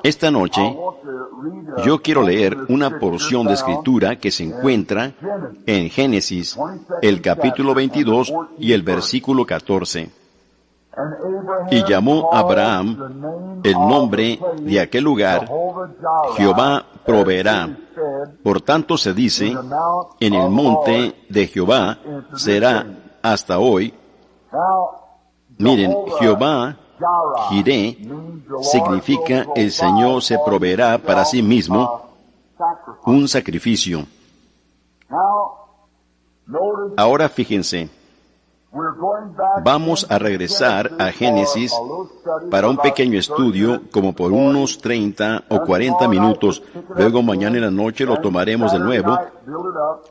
Esta noche yo quiero leer una porción de escritura que se encuentra en Génesis, el capítulo 22 y el versículo 14. Y llamó a Abraham el nombre de aquel lugar, Jehová proveerá. Por tanto se dice, en el monte de Jehová será hasta hoy. Miren, Jehová Jireh significa el Señor se proveerá para sí mismo un sacrificio. Ahora fíjense, vamos a regresar a Génesis para un pequeño estudio, como por unos 30 o 40 minutos. Luego mañana en la noche lo tomaremos de nuevo.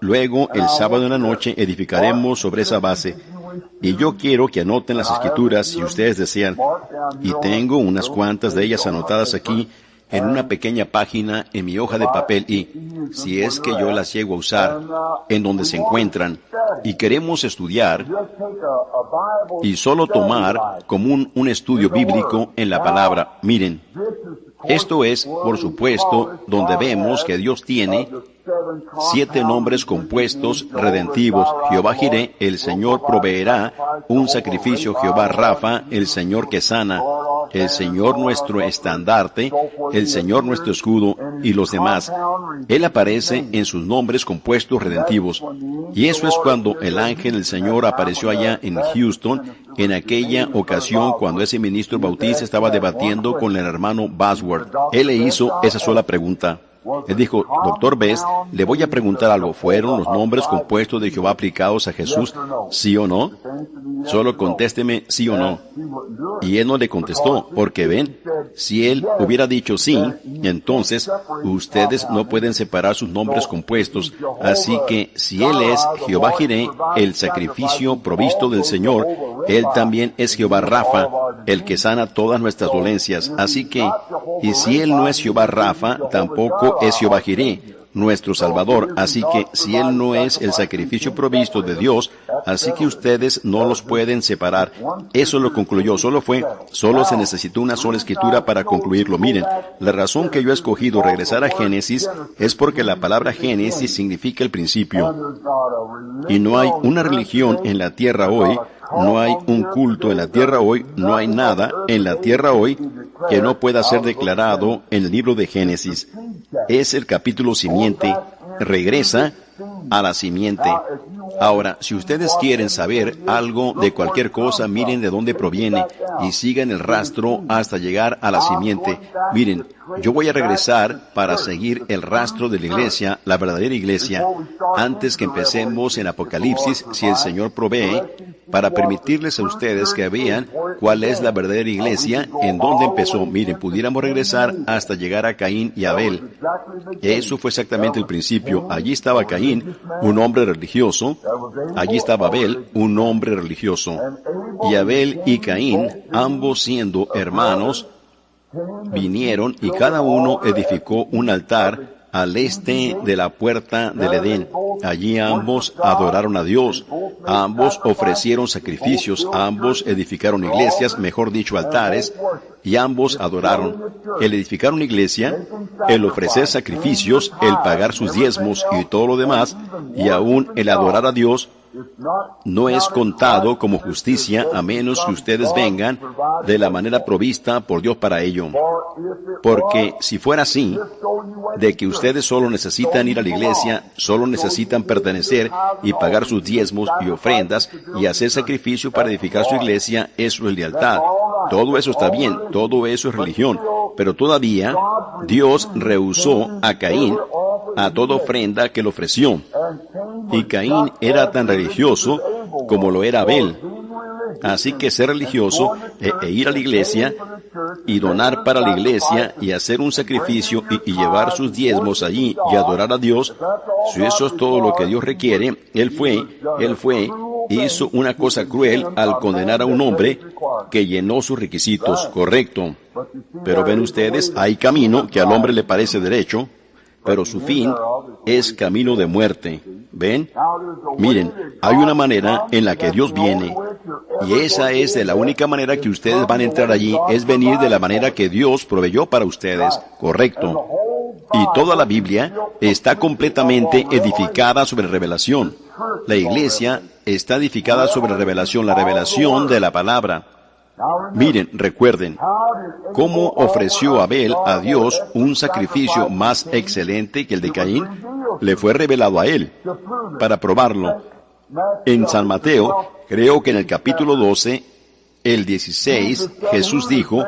Luego el sábado en la noche edificaremos sobre esa base. Y yo quiero que anoten las escrituras si ustedes desean. Y tengo unas cuantas de ellas anotadas aquí en una pequeña página en mi hoja de papel, y si es que yo las llego a usar, en donde se encuentran, y queremos estudiar y solo tomar como un estudio bíblico en la palabra. Miren, esto es, por supuesto, donde vemos que Dios tiene 7 nombres compuestos redentivos. Jehová Jireh, el Señor proveerá un sacrificio. Jehová Rafa, el Señor que sana. El Señor nuestro estandarte, el Señor nuestro escudo, y los demás. Él aparece en sus nombres compuestos redentivos. Y eso es cuando el ángel del Señor apareció allá en Houston, en aquella ocasión cuando ese ministro bautista estaba debatiendo con el hermano Bosworth. Él le hizo esa sola pregunta. Él dijo, Dr. Best, le voy a preguntar algo. ¿Fueron los nombres compuestos de Jehová aplicados a Jesús? ¿Sí o no? Solo contésteme sí o no. Y él no le contestó, porque ven, si él hubiera dicho sí, entonces ustedes no pueden separar sus nombres compuestos. Así que si él es Jehová Jireh, el sacrificio provisto del Señor, él también es Jehová Rafa, el que sana todas nuestras dolencias. Así que, y si él no es Jehová Rafa, tampoco es Jehová Jireh, nuestro Salvador. Así que si él no es el sacrificio provisto de Dios, así que ustedes no los pueden separar. Eso lo concluyó. Solo se necesitó una sola escritura para concluirlo. Miren, la razón que yo he escogido regresar a Génesis es porque la palabra Génesis significa el principio. Y no hay una religión en la tierra hoy, no hay un culto en la tierra hoy, no hay nada en la tierra hoy que no pueda ser declarado en el libro de Génesis. Es el capítulo simiente. Regresa a la simiente. Ahora, si ustedes quieren saber algo de cualquier cosa, miren de dónde proviene y sigan el rastro hasta llegar a la simiente. Miren, yo voy a regresar para seguir el rastro de la iglesia, la verdadera iglesia, antes que empecemos en Apocalipsis, si el Señor provee, para permitirles a ustedes que vean cuál es la verdadera iglesia, en dónde empezó. Miren, pudiéramos regresar hasta llegar a Caín y Abel. Eso fue exactamente el principio. Allí estaba Caín, un hombre religioso. Allí estaba Abel, un hombre religioso. Y Abel y Caín, ambos siendo hermanos, vinieron y cada uno edificó un altar al este de la puerta del Edén. Allí ambos adoraron a Dios, ambos ofrecieron sacrificios, ambos edificaron iglesias, mejor dicho, altares, y ambos adoraron. El edificar una iglesia, el ofrecer sacrificios, el pagar sus diezmos y todo lo demás, y aún el adorar a Dios, no es contado como justicia a menos que ustedes vengan de la manera provista por Dios para ello. Porque si fuera así, de que ustedes solo necesitan ir a la iglesia, solo necesitan pertenecer y pagar sus diezmos y ofrendas y hacer sacrificio para edificar su iglesia, eso es lealtad. Todo eso está bien, todo eso es religión, pero todavía Dios rehusó a Caín a toda ofrenda que le ofreció. Y Caín era tan religioso como lo era Abel. Así que ser religioso e ir a la iglesia y donar para la iglesia y hacer un sacrificio y llevar sus diezmos allí y adorar a Dios, si eso es todo lo que Dios requiere, Él hizo una cosa cruel al condenar a un hombre que llenó sus requisitos, correcto. Pero ven ustedes, hay camino que al hombre le parece derecho, pero su fin es camino de muerte. ¿Ven? Miren, hay una manera en la que Dios viene. Y esa es de la única manera que ustedes van a entrar allí, es venir de la manera que Dios proveyó para ustedes. Correcto. Y toda la Biblia está completamente edificada sobre revelación. La iglesia está edificada sobre revelación, la revelación de la palabra. Miren, recuerden, ¿cómo ofreció Abel a Dios un sacrificio más excelente que el de Caín? Le fue revelado a él, para probarlo. En San Mateo, creo que en el capítulo 12, el 16, Jesús dijo,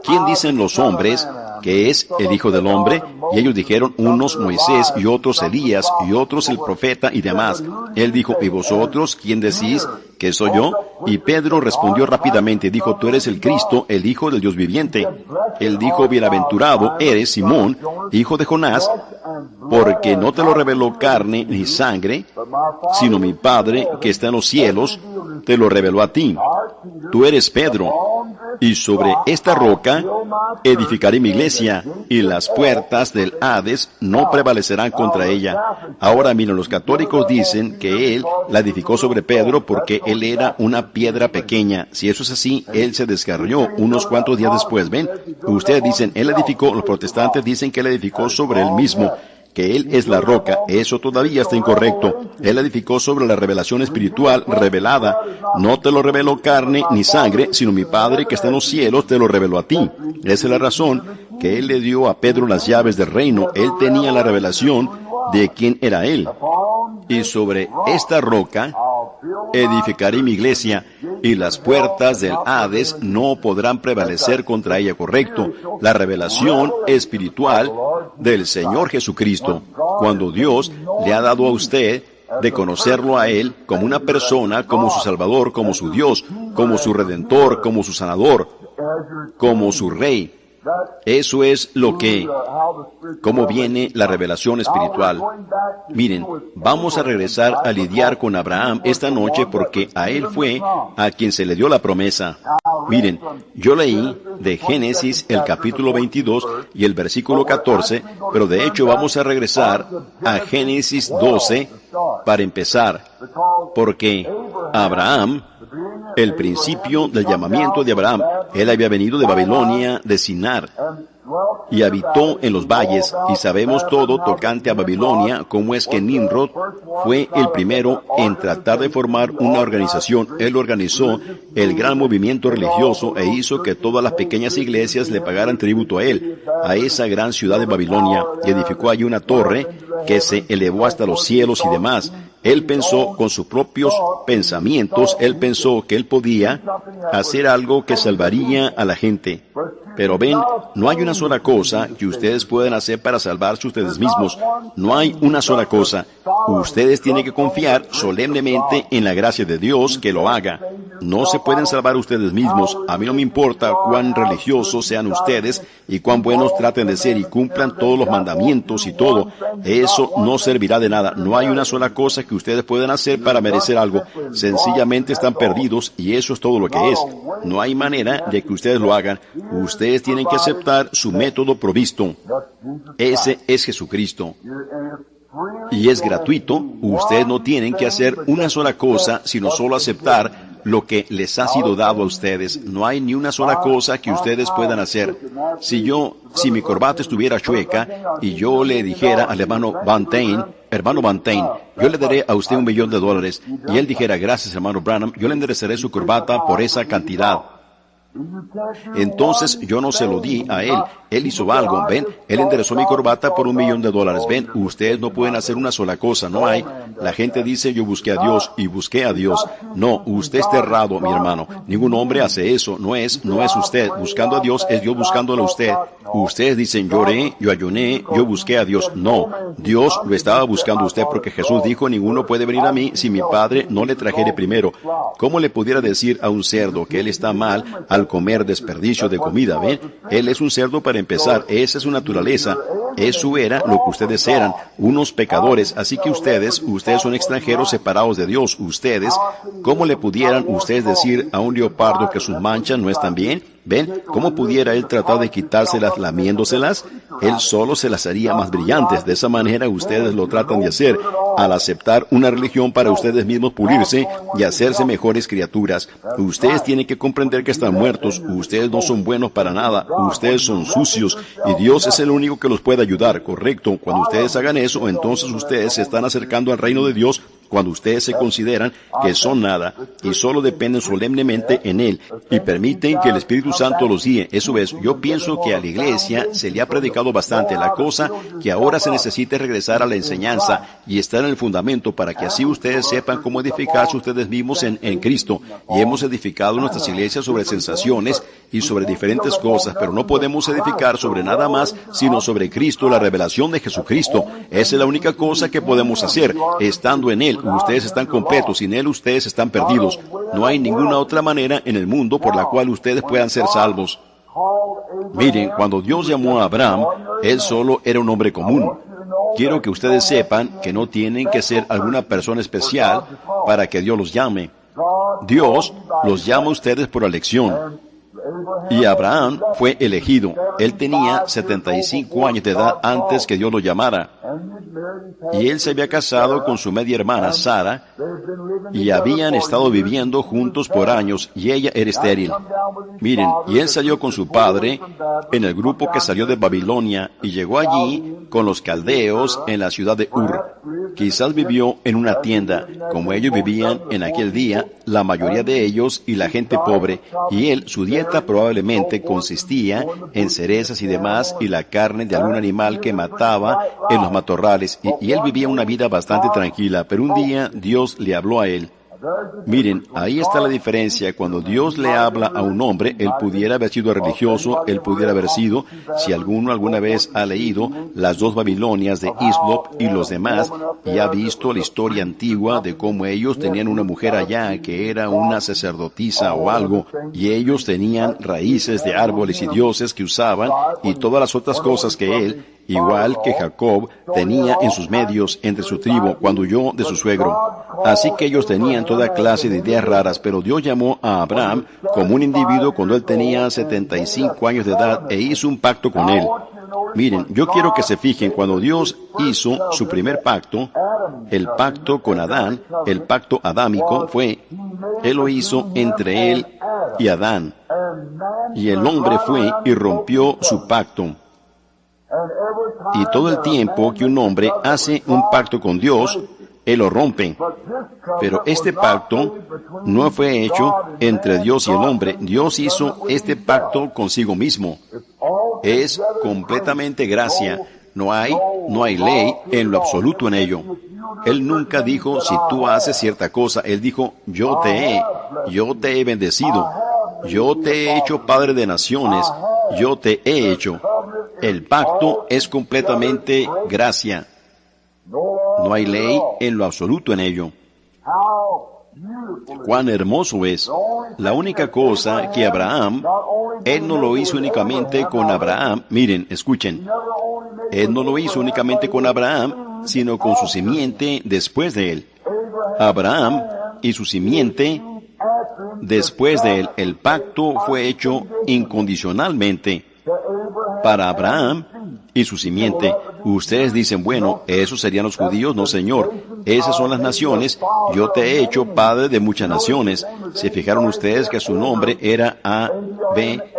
¿quién dicen los hombres que es el Hijo del Hombre? Y ellos dijeron, unos Moisés, y otros Elías, y otros el profeta, y demás. Él dijo, ¿y vosotros quién decís que soy yo? Y Pedro respondió rápidamente, dijo, tú eres el Cristo, el Hijo del Dios viviente. Él dijo, bienaventurado eres, Simón, hijo de Jonás, porque no te lo reveló carne ni sangre, sino mi Padre que está en los cielos, te lo reveló a ti. Tú eres Pedro, y sobre esta roca edificaré mi iglesia, y las puertas del Hades no prevalecerán contra ella. Ahora miren, los católicos dicen que él la edificó sobre Pedro porque él era una piedra pequeña. Si eso es así, él se descarrió unos cuantos días después. ¿Ven? Ustedes dicen, él edificó, los protestantes dicen que él edificó sobre él mismo, que él es la roca. Eso todavía está incorrecto. Él edificó sobre la revelación espiritual revelada. No te lo reveló carne ni sangre, sino mi Padre que está en los cielos te lo reveló a ti. Esa es la razón que él le dio a Pedro las llaves del reino. Él tenía la revelación de quién era él. Y sobre esta roca edificaré mi iglesia, y las puertas del Hades no podrán prevalecer contra ella. Correcto. La revelación espiritual del Señor Jesucristo. Cuando Dios le ha dado a usted de conocerlo a Él como una persona, como su Salvador, como su Dios, como su Redentor, como su Sanador, como su Rey. Eso es lo que, cómo viene la revelación espiritual. Miren, vamos a regresar a lidiar con Abraham esta noche porque a él fue a quien se le dio la promesa. Miren, yo leí de Génesis el capítulo 22 y el versículo 14, pero de hecho vamos a regresar a Génesis 12 para empezar, porque Abraham, el principio del llamamiento de Abraham, él había venido de Babilonia, de Sinar, y habitó en los valles, y sabemos todo tocante a Babilonia, cómo es que Nimrod fue el primero en tratar de formar una organización. Él organizó el gran movimiento religioso e hizo que todas las pequeñas iglesias le pagaran tributo a él, a esa gran ciudad de Babilonia, y edificó allí una torre que se elevó hasta los cielos y demás. Él pensó con sus propios pensamientos, él pensó que él podía hacer algo que salvaría a la gente. Pero ven, no hay una sola cosa que ustedes puedan hacer para salvarse ustedes mismos. No hay una sola cosa. Ustedes tienen que confiar solemnemente en la gracia de Dios que lo haga. No se pueden salvar ustedes mismos. A mí no me importa cuán religiosos sean ustedes y cuán buenos traten de ser y cumplan todos los mandamientos y todo. Eso no servirá de nada. No hay una sola cosa que ustedes puedan hacer para merecer algo. Sencillamente están perdidos y eso es todo lo que es. No hay manera de que ustedes lo hagan. Ustedes tienen que aceptar su método provisto. Ese es Jesucristo. Y es gratuito. Ustedes no tienen que hacer una sola cosa, sino solo aceptar lo que les ha sido dado a ustedes. No hay ni una sola cosa que ustedes puedan hacer. Si mi corbata estuviera chueca y yo le dijera al hermano Van Tain, yo le daré a usted $1 millón, y él dijera, gracias hermano Branham, yo le enderezaré su corbata por esa cantidad. Entonces yo no se lo di a él. Él hizo algo, ven, él enderezó mi corbata por $1 millón. Ven, ustedes no pueden hacer una sola cosa, no hay. La gente dice, yo busqué a Dios y busqué a Dios. No, usted está errado, mi hermano. Ningún hombre hace eso, no es usted. Buscando a Dios es Dios buscándolo a usted. Ustedes dicen, lloré, yo ayuné, yo busqué a Dios. No, Dios lo estaba buscando a usted porque Jesús dijo, ninguno puede venir a mí si mi Padre no le trajere primero. ¿Cómo le pudiera decir a un cerdo que él está mal al comer desperdicio de comida? ¿Ven? Él es un cerdo para empezar, esa es su naturaleza. Eso era lo que ustedes eran, unos pecadores. Así que ustedes son extranjeros separados de Dios. Ustedes, ¿cómo le pudieran ustedes decir a un leopardo que sus manchas no están bien? ¿Ven? ¿Cómo pudiera él tratar de quitárselas lamiéndoselas? Él solo se las haría más brillantes. De esa manera ustedes lo tratan de hacer, al aceptar una religión para ustedes mismos pulirse y hacerse mejores criaturas. Ustedes tienen que comprender que están muertos. Ustedes no son buenos para nada. Ustedes son sucios y Dios es el único que los puede ayudar, ¿correcto? Cuando ustedes hagan eso, entonces ustedes se están acercando al reino de Dios. Cuando ustedes se consideran que son nada y solo dependen solemnemente en Él y permiten que el Espíritu Santo los guíe. Eso es, yo pienso que a la iglesia se le ha predicado bastante. La cosa que ahora se necesita es regresar a la enseñanza y estar en el fundamento para que así ustedes sepan cómo edificarse ustedes mismos en Cristo. Y hemos edificado nuestras iglesias sobre sensaciones y sobre diferentes cosas, pero no podemos edificar sobre nada más sino sobre Cristo, la revelación de Jesucristo. Esa es la única cosa que podemos hacer, estando en Él. Ustedes están completos, sin Él ustedes están perdidos. No hay ninguna otra manera en el mundo por la cual ustedes puedan ser salvos. Miren, cuando Dios llamó a Abraham, él solo era un hombre común. Quiero que ustedes sepan que no tienen que ser alguna persona especial para que Dios los llame. Dios los llama a ustedes por elección. Y Abraham fue elegido. Él tenía 75 años de edad antes que Dios lo llamara. Y él se había casado con su media hermana, Sara, y habían estado viviendo juntos por años, y ella era estéril. Miren, y él salió con su padre en el grupo que salió de Babilonia, y llegó allí con los caldeos en la ciudad de Ur. Quizás vivió en una tienda, como ellos vivían en aquel día, la mayoría de ellos y la gente pobre, y él, su dieta probablemente consistía en cerezas y demás, y la carne de algún animal que mataba en los matorrales, y él vivía una vida bastante tranquila, pero un día Dios le habló a él. Miren, ahí está la diferencia. Cuando Dios le habla a un hombre, él pudiera haber sido religioso, él pudiera haber sido, si alguno alguna vez ha leído las dos Babilonias de Hislop y los demás, y ha visto la historia antigua de cómo ellos tenían una mujer allá que era una sacerdotisa o algo, y ellos tenían raíces de árboles y dioses que usaban, y todas las otras cosas que él, igual que Jacob, tenía en sus medios entre su tribu cuando huyó de su suegro. Así que ellos tenían toda clase de ideas raras, pero Dios llamó a Abraham como un individuo cuando él tenía 75 años de edad e hizo un pacto con él. Miren, yo quiero que se fijen, cuando Dios hizo su primer pacto, el pacto con Adán, el pacto adámico fue, él lo hizo entre él y Adán. Y el hombre fue y rompió su pacto. Y todo el tiempo que un hombre hace un pacto con Dios, él lo rompe. Pero este pacto no fue hecho entre Dios y el hombre. Dios hizo este pacto consigo mismo. Es completamente gracia. No hay ley en lo absoluto en ello. Él nunca dijo, si tú haces cierta cosa. Él dijo, yo te he bendecido. Yo te he hecho padre de naciones. Yo te he hecho. El pacto es completamente gracia. No hay ley en lo absoluto en ello. Cuán hermoso es. La única cosa que Abraham, él no lo hizo únicamente con Abraham. Miren, escuchen. Él no lo hizo únicamente con Abraham, sino con su simiente después de él. Abraham y su simiente después de él. El pacto fue hecho incondicionalmente para Abraham y su simiente. Ustedes dicen, bueno, ¿esos serían los judíos? No, Señor. Esas son las naciones. Yo te he hecho padre de muchas naciones. ¿Se fijaron ustedes que su nombre era A-B-R-A-H-A-M?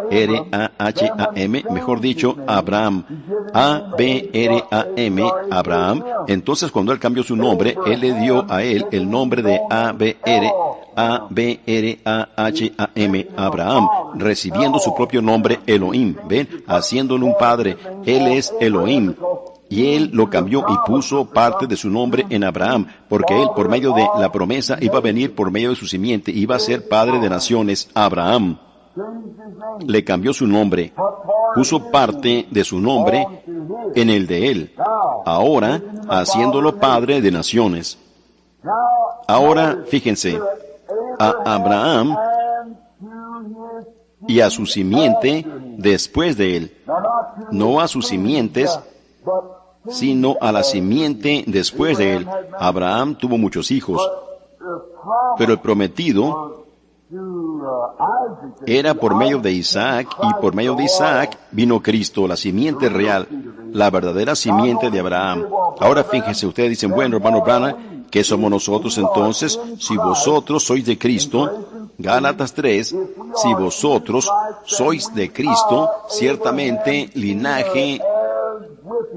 Mejor dicho, Abraham. A-B-R-A-M, Abraham. Entonces, cuando él cambió su nombre, él le dio a él el nombre de A-B-R-A-H-A-M, Abraham, recibiendo su propio nombre Elohim. ¿Ven? Haciéndole un padre. Él es Elohim. Y él lo cambió y puso parte de su nombre en Abraham, porque él, por medio de la promesa, iba a venir por medio de su simiente, iba a ser padre de naciones, Abraham. Le cambió su nombre, puso parte de su nombre en el de él, ahora haciéndolo padre de naciones. Ahora, fíjense, a Abraham y a su simiente después de él, no a sus simientes, sino a la simiente después de él. Abraham tuvo muchos hijos, pero el prometido Era por medio de Isaac, y por medio de Isaac vino Cristo, la simiente real, la verdadera simiente de Abraham. Ahora fíjense, ustedes dicen, bueno, hermano Branham, ¿qué somos nosotros entonces? Si vosotros sois de Cristo, Gálatas 3, si vosotros sois de Cristo, ciertamente linaje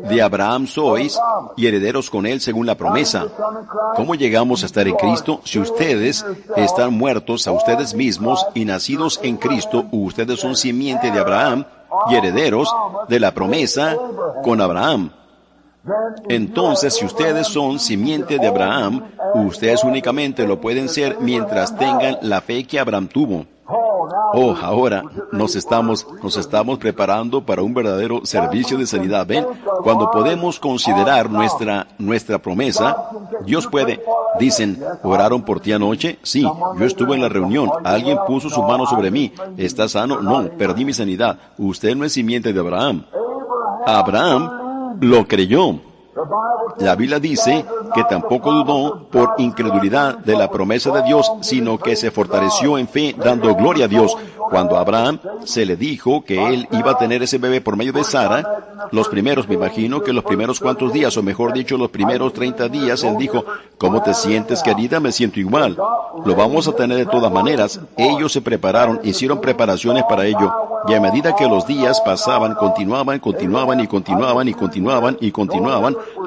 de Abraham sois y herederos con él según la promesa. ¿Cómo llegamos a estar en Cristo? Si ustedes están muertos a ustedes mismos y nacidos en Cristo, ustedes son simiente de Abraham y herederos de la promesa con Abraham. Entonces, si ustedes son simiente de Abraham, ustedes únicamente lo pueden ser mientras tengan la fe que Abraham tuvo. Oh, ahora nos estamos preparando para un verdadero servicio de sanidad. ¿Ven? Cuando podemos considerar nuestra promesa, Dios puede. Dicen, ¿oraron por ti anoche? Sí, yo estuve en la reunión. Alguien puso su mano sobre mí. ¿Estás sano? No, perdí mi sanidad. Usted no es simiente de Abraham. Abraham lo creyó. La Biblia dice que tampoco dudó por incredulidad de la promesa de Dios, sino que se fortaleció en fe, dando gloria a Dios. Cuando a Abraham se le dijo que él iba a tener ese bebé por medio de Sara, los primeros, me imagino que los primeros cuantos días, o mejor dicho, los primeros 30 días, él dijo, ¿cómo te sientes, querida? Me siento igual. Lo vamos a tener de todas maneras. Ellos se prepararon, hicieron preparaciones para ello, y a medida que los días pasaban, continuaban,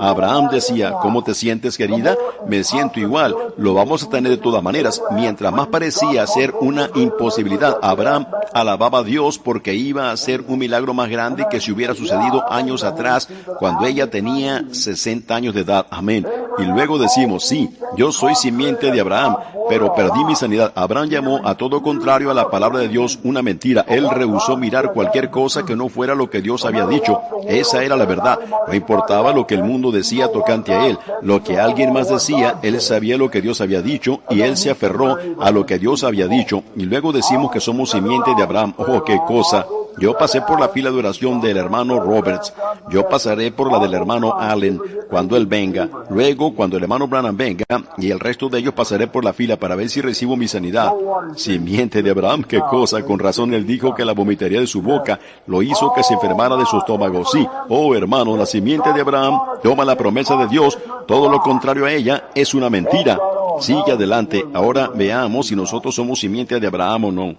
Abraham decía, ¿cómo te sientes, querida? Me siento igual. Lo vamos a tener de todas maneras. Mientras más parecía ser una imposibilidad, Abraham alababa a Dios porque iba a ser un milagro más grande que si hubiera sucedido años atrás, cuando ella tenía 60 años de edad. Amén. Y luego decimos, sí, yo soy simiente de Abraham, pero perdí mi sanidad. Abraham llamó a todo contrario a la palabra de Dios una mentira. Él rehusó mirar cualquier cosa que no fuera lo que Dios había dicho. Esa era la verdad. No importaba lo que el mundo decía tocante a él. Lo que alguien más decía, él sabía lo que Dios había dicho y él se aferró a lo que Dios había dicho. Y luego decimos que somos simiente de Abraham. ¡Oh, qué cosa! Yo pasé por la fila de oración del hermano Roberts. Yo pasaré por la del hermano Allen cuando él venga. Luego, cuando el hermano Branham venga, y el resto de ellos pasaré por la fila para ver si recibo mi sanidad. Simiente de Abraham, qué cosa. Con razón él dijo que la vomitaría de su boca. Lo hizo que se enfermara de su estómago. Sí, oh hermano, la simiente de Abraham toma la promesa de Dios. Todo lo contrario a ella es una mentira. Sigue adelante. Ahora veamos si nosotros somos simiente de Abraham o no.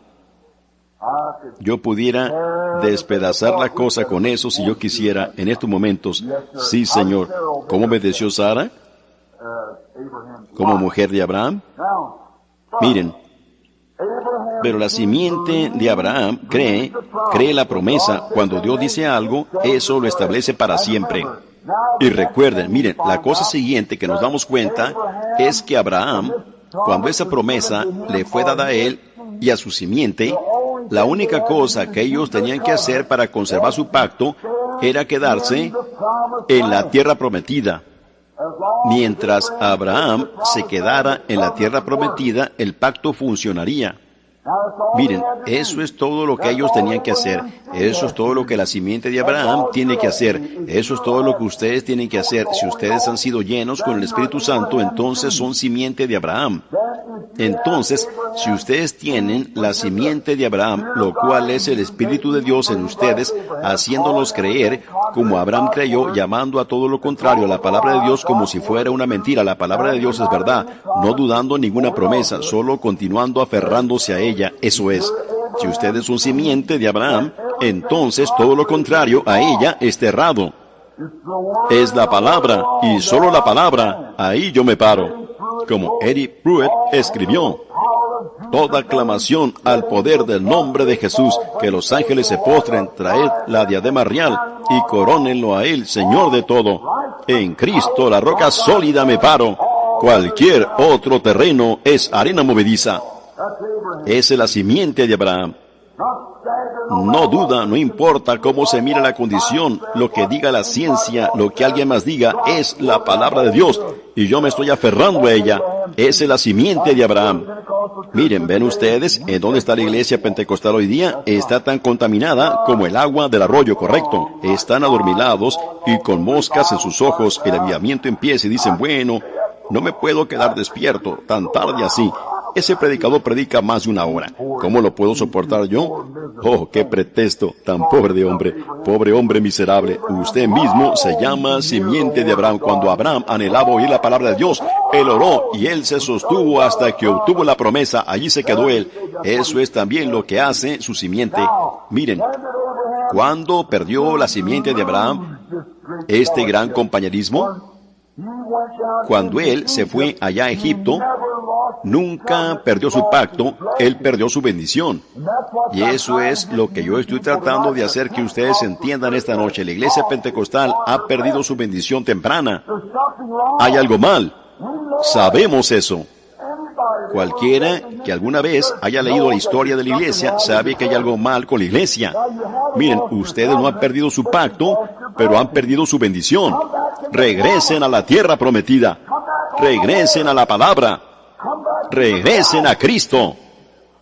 Yo pudiera despedazar la cosa con eso si yo quisiera en estos momentos. Sí, Señor. ¿Cómo obedeció Sara? Como mujer de Abraham. Miren, pero la simiente de Abraham cree la promesa. Cuando Dios dice algo, eso lo establece para siempre. Y recuerden, miren, la cosa siguiente que nos damos cuenta es que Abraham, cuando esa promesa le fue dada a él y a su simiente, la única cosa que ellos tenían que hacer para conservar su pacto era quedarse en la tierra prometida. Mientras Abraham se quedara en la tierra prometida, el pacto funcionaría. Miren, eso es todo lo que ellos tenían que hacer. Eso es todo lo que la simiente de Abraham tiene que hacer. Eso es todo lo que ustedes tienen que hacer. Si ustedes han sido llenos con el Espíritu Santo, entonces son simiente de Abraham. Entonces, si ustedes tienen la simiente de Abraham, lo cual es el Espíritu de Dios en ustedes, haciéndolos creer como Abraham creyó, llamando a todo lo contrario a la palabra de Dios como si fuera una mentira. La palabra de Dios es verdad, no dudando ninguna promesa, solo continuando aferrándose a ella. Eso es. Si ustedes son simiente de Abraham, entonces todo lo contrario a ella es errado. Es la palabra, y solo la palabra. Ahí yo me paro. Como Eddie Pruitt escribió, toda aclamación al poder del nombre de Jesús, que los ángeles se postren, traed la diadema real y corónenlo a él, Señor de todo. En Cristo, la roca sólida, me paro. Cualquier otro terreno es arena movediza. Esa es la simiente de Abraham. No duda, no importa cómo se mira la condición, lo que diga la ciencia, lo que alguien más diga, es la palabra de Dios, y yo me estoy aferrando a ella. Esa es la simiente de Abraham. Miren, ¿ven ustedes en dónde está la iglesia pentecostal hoy día? Está tan contaminada como el agua del arroyo, correcto. Están adormilados y con moscas en sus ojos. El avivamiento empieza y dicen, bueno, no me puedo quedar despierto tan tarde así. ese predicador predica más de una hora. ¿Cómo lo puedo soportar yo? Oh, qué pretexto, tan pobre hombre miserable. Usted mismo se llama simiente de Abraham. Cuando Abraham anhelaba oír la palabra de Dios, él oró y él se sostuvo hasta que obtuvo la promesa. Allí se quedó él. Eso es también lo que hace su simiente. Miren, ¿cuándo perdió la simiente de Abraham este gran compañerismo? Cuando él se fue allá a Egipto, nunca perdió su pacto, él perdió su bendición. Y eso es lo que yo estoy tratando de hacer que ustedes entiendan esta noche. La iglesia pentecostal ha perdido su bendición temprana. Hay algo mal. Sabemos eso. Cualquiera que alguna vez haya leído la historia de la iglesia sabe que hay algo mal con la iglesia. Miren, ustedes no han perdido su pacto, pero han perdido su bendición. Regresen a la tierra prometida. Regresen a la palabra. Regresen a Cristo.